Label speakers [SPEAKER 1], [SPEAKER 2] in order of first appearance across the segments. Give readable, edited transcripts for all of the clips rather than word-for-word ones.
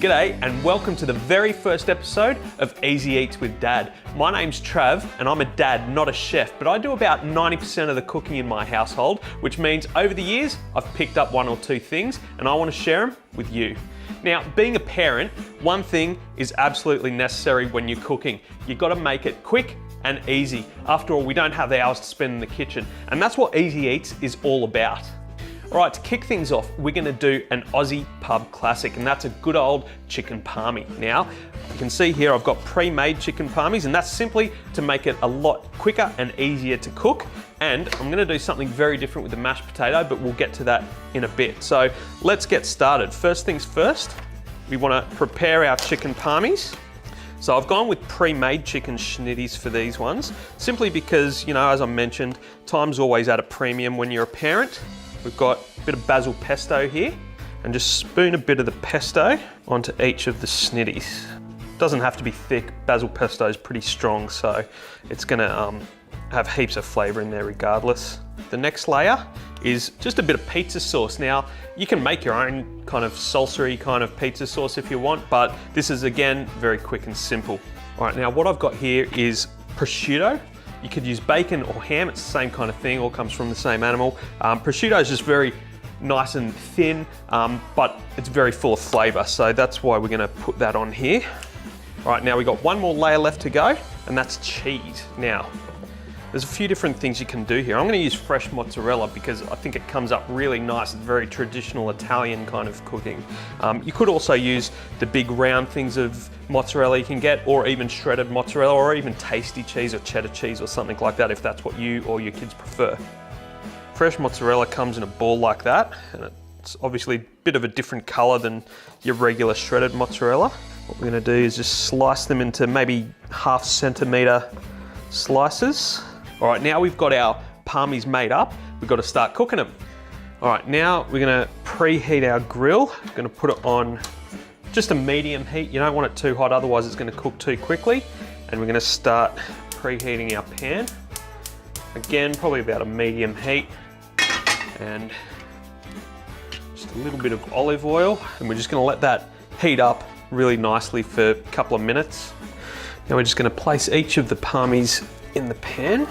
[SPEAKER 1] G'day and welcome to the very first episode of Easy Eats with Dad. My name's Trav and I'm a dad, not a chef, but I do about 90% of the cooking in my household, which means over the years I've picked up one or two things and I want to share them with you. Now, being a parent, one thing is absolutely necessary when you're cooking. You've got to make it quick and easy. After all, we don't have the hours to spend in the kitchen, and that's what Easy Eats is all about. All right, to kick things off, we're gonna do an Aussie pub classic, and that's a good old chicken parmy. Now, you can see here I've got pre-made chicken parmies, and that's simply to make it a lot quicker and easier to cook. And I'm gonna do something very different with the mashed potato, but we'll get to that in a bit. So let's get started. First things first, we wanna prepare our chicken parmies. So I've gone with pre-made chicken schnitties for these ones, simply because, you know, as I mentioned, time's always at a premium when you're a parent. We've got a bit of basil pesto here, and just spoon a bit of the pesto onto each of the schnitties. Doesn't have to be thick, basil pesto is pretty strong, so it's gonna have heaps of flavor in there regardless. The next layer is just a bit of pizza sauce. Now, you can make your own kind of salsa-y kind of pizza sauce if you want, but this is, again, very quick and simple. All right, now what I've got here is prosciutto. You could use bacon or ham, it's the same kind of thing, all comes from the same animal. Prosciutto is just very nice and thin, but it's very full of flavor, so that's why we're gonna put that on here. All right, now we've got one more layer left to go, and that's cheese. Now, there's a few different things you can do here. I'm gonna use fresh mozzarella because I think it comes up really nice. It's very traditional Italian kind of cooking. You could also use the big round things of mozzarella you can get, or even shredded mozzarella, or even tasty cheese or cheddar cheese or something like that if that's what you or your kids prefer. Fresh mozzarella comes in a ball like that, and it's obviously a bit of a different color than your regular shredded mozzarella. What we're gonna do is just slice them into maybe 1/2 centimeter slices. All right, now we've got our parmies made up, we've got to start cooking them. All right, now we're gonna preheat our grill. We're gonna put it on just a medium heat. You don't want it too hot, otherwise it's gonna cook too quickly. And we're gonna start preheating our pan. Again, probably about a medium heat. And just a little bit of olive oil. And we're just gonna let that heat up really nicely for a couple of minutes. Now we're just gonna place each of the parmies in the pan.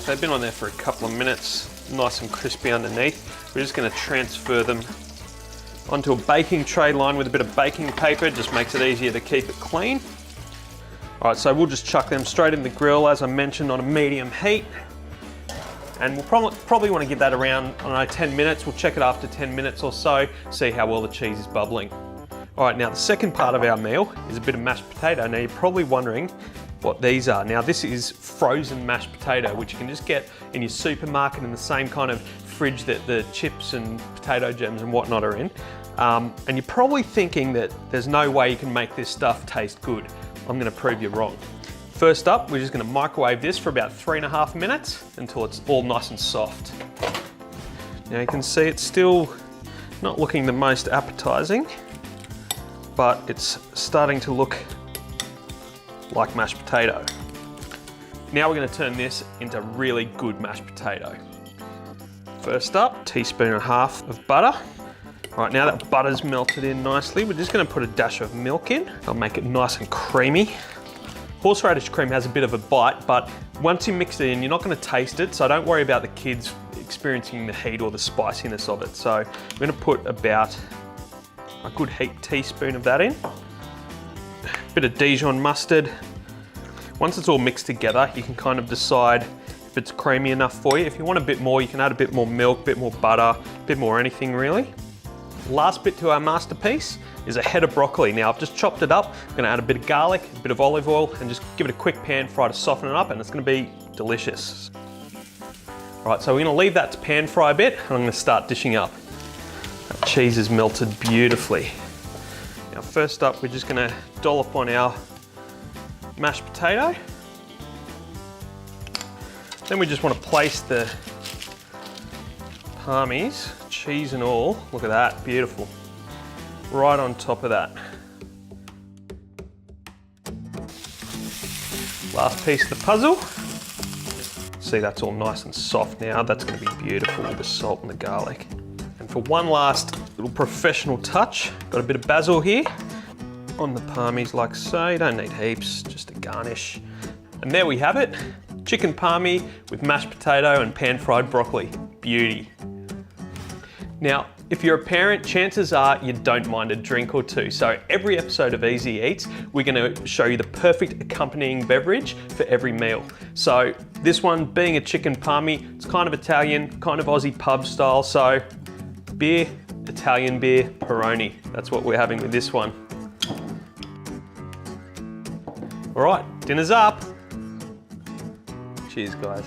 [SPEAKER 1] They've been on there for a couple of minutes, nice and crispy underneath. We're just gonna transfer them onto a baking tray lined with a bit of baking paper. It just makes it easier to keep it clean. All right, so we'll just chuck them straight in the grill, as I mentioned, on a medium heat. And we'll probably want to give that around, I don't know, 10 minutes. We'll check it after 10 minutes or so, see how well the cheese is bubbling. All right, now the second part of our meal is a bit of mashed potato. Now you're probably wondering what these are. Now this is frozen mashed potato, which you can just get in your supermarket in the same kind of fridge that the chips and potato gems and whatnot are in. And you're probably thinking that there's no way you can make this stuff taste good. I'm gonna prove you wrong. First up, we're just gonna microwave this for about 3.5 minutes until it's all nice and soft. Now you can see it's still not looking the most appetizing, but it's starting to look like mashed potato. Now we're gonna turn this into really good mashed potato. First up, 1.5 teaspoons of butter. All right, now that butter's melted in nicely, we're just gonna put a dash of milk in. I'll make it nice and creamy. Horseradish cream has a bit of a bite, but once you mix it in, you're not gonna taste it, so don't worry about the kids experiencing the heat or the spiciness of it. So I'm gonna put about a good teaspoon of that in. A bit of Dijon mustard. Once it's all mixed together, you can kind of decide if it's creamy enough for you. If you want a bit more, you can add a bit more milk, a bit more butter, a bit more anything really. Last bit to our masterpiece is a head of broccoli. Now I've just chopped it up. I'm gonna add a bit of garlic, a bit of olive oil, and just give it a quick pan fry to soften it up, and it's gonna be delicious. All right, so we're gonna leave that to pan fry a bit, and I'm gonna start dishing up. That cheese is melted beautifully. Now first up, we're just gonna dollop on our mashed potato. Then we just wanna place the parmies, cheese and all, look at that, beautiful, right on top of that. Last piece of the puzzle. See, that's all nice and soft now. That's gonna be beautiful with the salt and the garlic. And for one last little professional touch, got a bit of basil here on the parmies like so. You don't need heaps, just a garnish. And there we have it, chicken parmy with mashed potato and pan-fried broccoli. Beauty. Now, if you're a parent, chances are you don't mind a drink or two. So every episode of Easy Eats, we're gonna show you the perfect accompanying beverage for every meal. So this one being a chicken parmy, it's kind of Italian, kind of Aussie pub style. So beer, Italian beer, Peroni. That's what we're having with this one. All right, dinner's up. Cheers, guys.